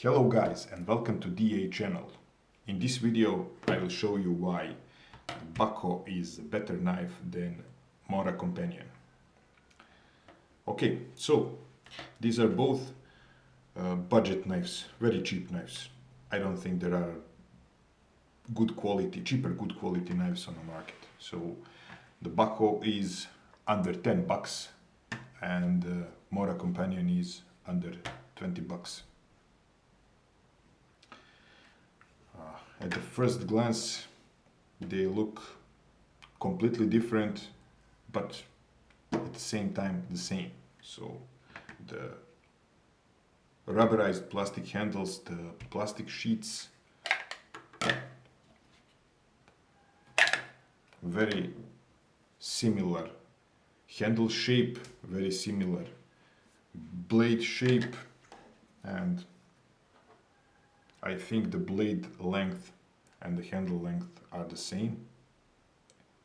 Hello guys and welcome to DA channel. In this video I will show you why Bahco is a better knife than Mora Companion. Okay, so these are both budget knives, very cheap knives. I don't think there are cheaper good quality knives on the market. So the Bahco is under 10 bucks and Mora Companion is under 20 bucks. At the first glance they look completely different, but at the same time the same. So the rubberized plastic handles, the plastic sheaths, very similar. Handle shape, very similar. Blade shape, and I think the blade length and the handle length are the same.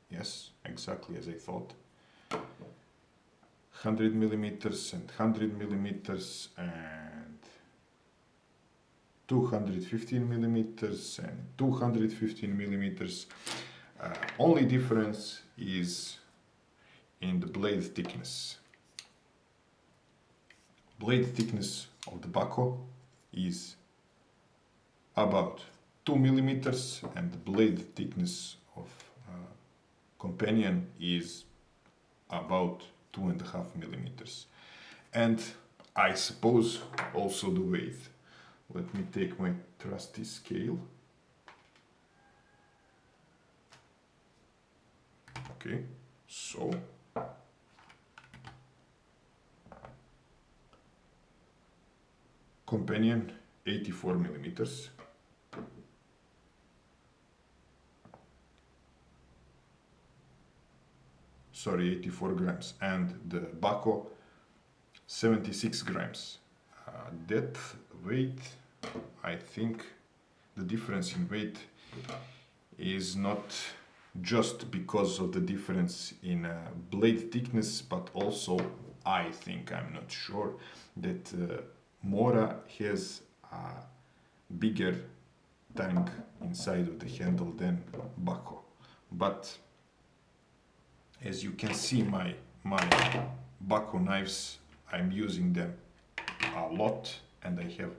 Yes, exactly as I thought. 100 millimeters and 100 millimeters and 215 millimeters and 215 millimeters. Only difference is in the blade thickness. Blade thickness of the Bahco is about 2 millimeters and the blade thickness of Companion is about 2.5 millimeters. And I suppose also the weight. Let me take my trusty scale. Okay, so Companion 84 millimeters. Sorry, 84 grams, and the Bahco 76 grams. Depth, weight, I think the difference in weight is not just because of the difference in blade thickness, but also I think, I'm not sure, that Mora has a bigger tang inside of the handle than Bahco. But as you can see, my Bahco knives, I'm using them a lot and I have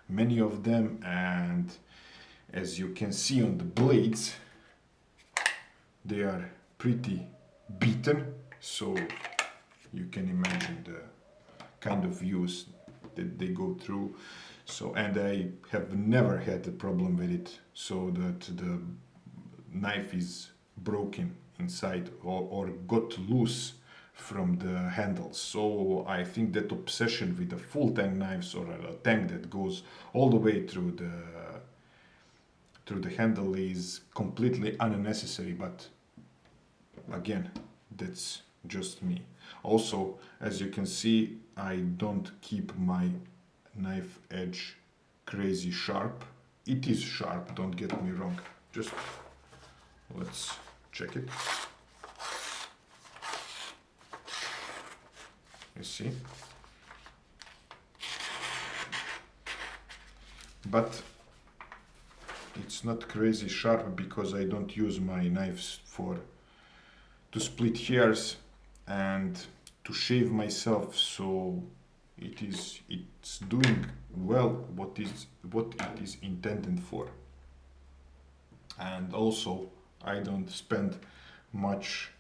many of them, and as you can see on the blades, they are pretty beaten, so you can imagine the kind of use that they go through. So, and I have never had a problem with it, so that the knife is broken inside or got loose from the handle. So I think that obsession with the full tang knives, or a tang that goes all the way through the handle, is completely unnecessary. But again, that's just me. Also, as you can see, I don't keep my knife edge crazy sharp. It is sharp, don't get me wrong. Just let's check it. You see? But it's not crazy sharp because I don't use my knives to split hairs and to shave myself, so it's doing well what it is intended for. And also I don't spend much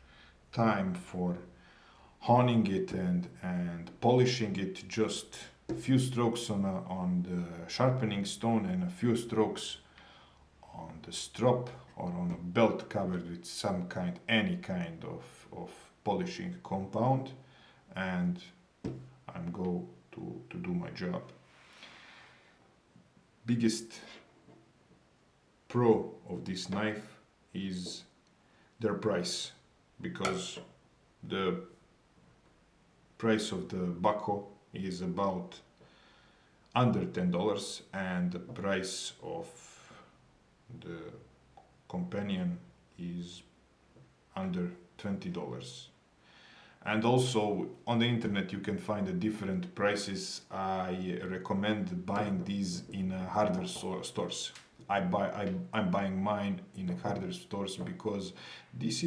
time for honing it and polishing it. Just a few strokes on the sharpening stone and a few strokes on the strap or on a belt covered with any kind of polishing compound, and I'm go to do my job. Biggest pro of this knife is their price, because the price of the Bahco is about under $10 and the price of the Companion is under $20. And also on the internet you can find the different prices. I recommend buying these in hardware stores. I'm buying mine in hardware stores because this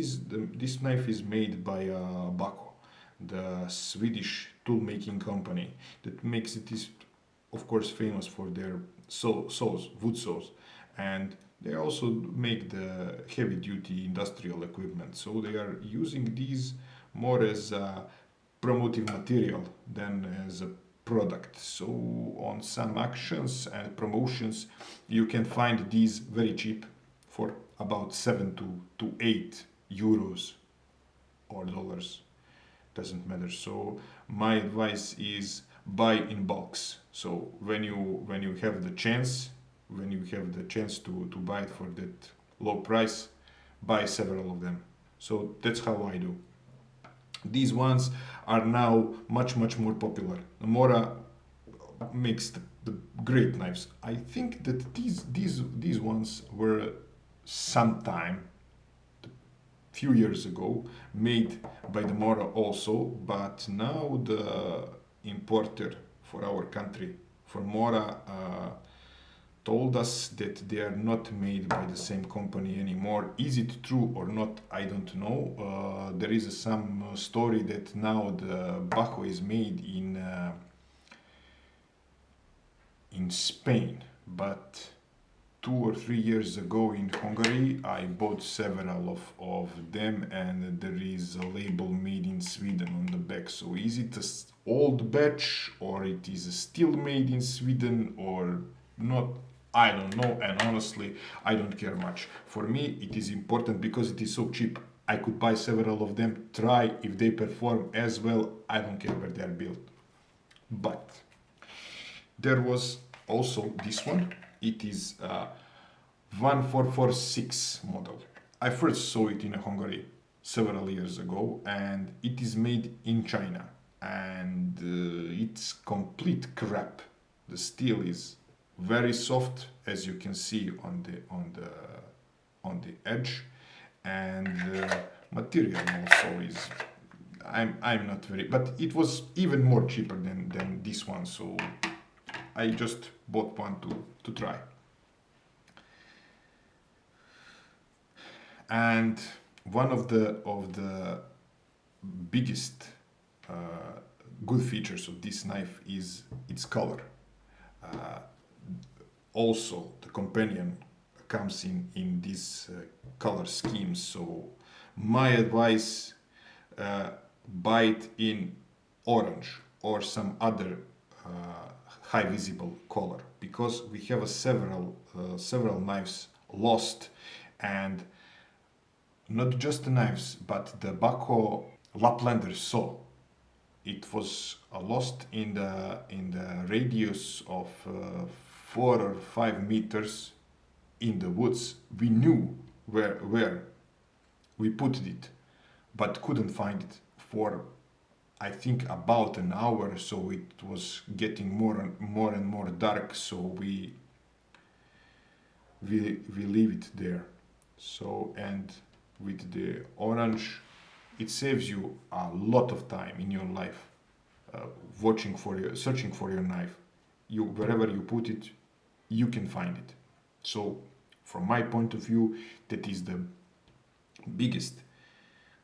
knife is made by Bahco, the Swedish tool making company that makes it is of course famous for their saws, wood saws, and they also make the heavy duty industrial equipment. So they are using these more as a promotive material than as a product. So on some actions and promotions, you can find these very cheap for about 7 to 8 euros or dollars, doesn't matter. So my advice is buy in bulks. So when you have the chance, to buy it for that low price, buy several of them. So that's how I do. These ones are now much more popular. Mora makes the great knives. I think that these ones were sometime few years ago made by the Mora also, but now the importer for our country for Mora told us that they are not made by the same company anymore. Is it true or not? I don't know. There is some story that now the Bahco is made in Spain, but 2 or 3 years ago in Hungary I bought several of them, and there is a label made in Sweden on the back. So is it a old batch, or it is still made in Sweden or not? I don't know, and honestly I don't care much. For me it is important because it is so cheap. I could buy several of them, try if they perform as well. I don't care where they are built. But there was also this one. It is 1446 model. I first saw it in Hungary several years ago, and it is made in China, and it's complete crap. The steel is very soft, as you can see on the edge, and material also is. I'm not very, but it was even more cheaper than this one, so I just bought one to try. And one of the biggest good features of this knife is its color. Uh, Also, the companion comes in this color scheme. So my advice: buy it in orange or some other high visible color, because we have several knives lost, and not just the knives but the Bahco Laplander saw. It was lost in the radius of 4 or 5 meters in the woods. We knew where we put it, but couldn't find it for, I think, about an hour. So it was getting more and more dark. So we leave it there. So, and with the orange, it saves you a lot of time in your life, searching for your knife. Wherever you put it, you can find it. So from my point of view, that is the biggest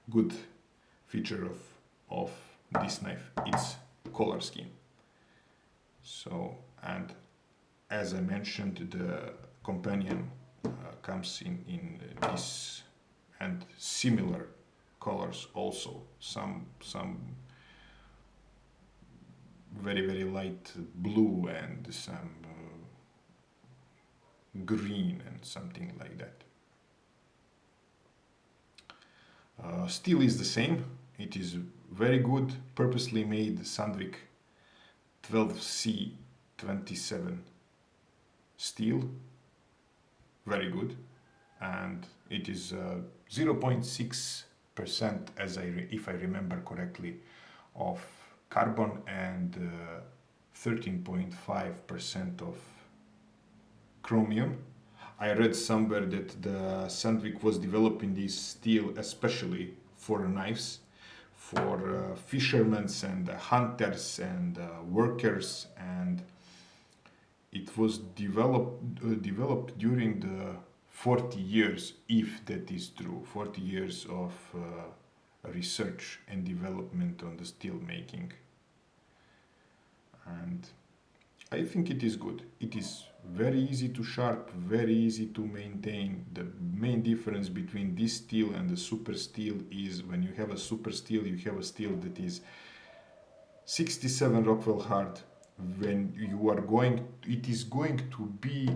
good feature of this knife. It's color scheme. So, and as I mentioned, the companion comes in this and similar colors also. Some very light blue and some green and something like that. Steel is the same. It is very good, purposely made Sandvik 12C27 steel. Very good, and it is 0.6%, if I remember correctly, of carbon, and 13.5% of chromium. I read somewhere that the Sandvik was developing this steel especially for knives, for fishermen and hunters and workers, and it was developed during the 40 years, if that is true, 40 years of research and development on the steel making. And I think it is good. It is very easy to sharp, very easy to maintain. The main difference between this steel and the super steel is when you have a super steel, you have a steel that is 67 Rockwell hard. When you are going, it is going to be,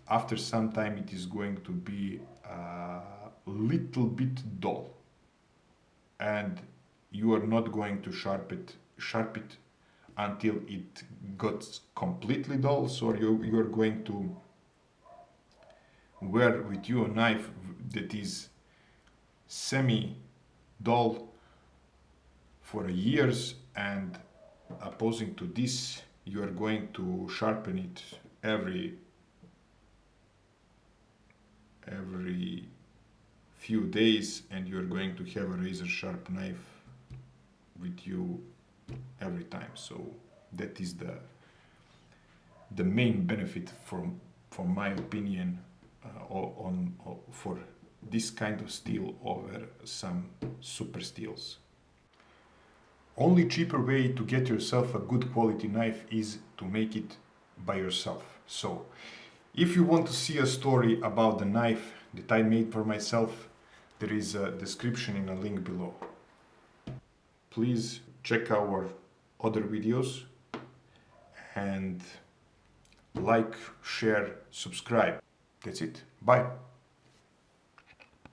after some time, it is going to be a little bit dull. And you are not going to sharp it until it got completely dull. So you are going to wear with you a knife that is semi dull for years, and opposing to this, you are going to sharpen it every few days, and you are going to have a razor sharp knife with you every time. So that is the main benefit from my opinion for this kind of steel over some super steels. Only cheaper way to get yourself a good quality knife is to make it by yourself. So if you want to see a story about the knife that I made for myself, there is a description in a link below. Please check our other videos and like, share, subscribe. That's it. Bye.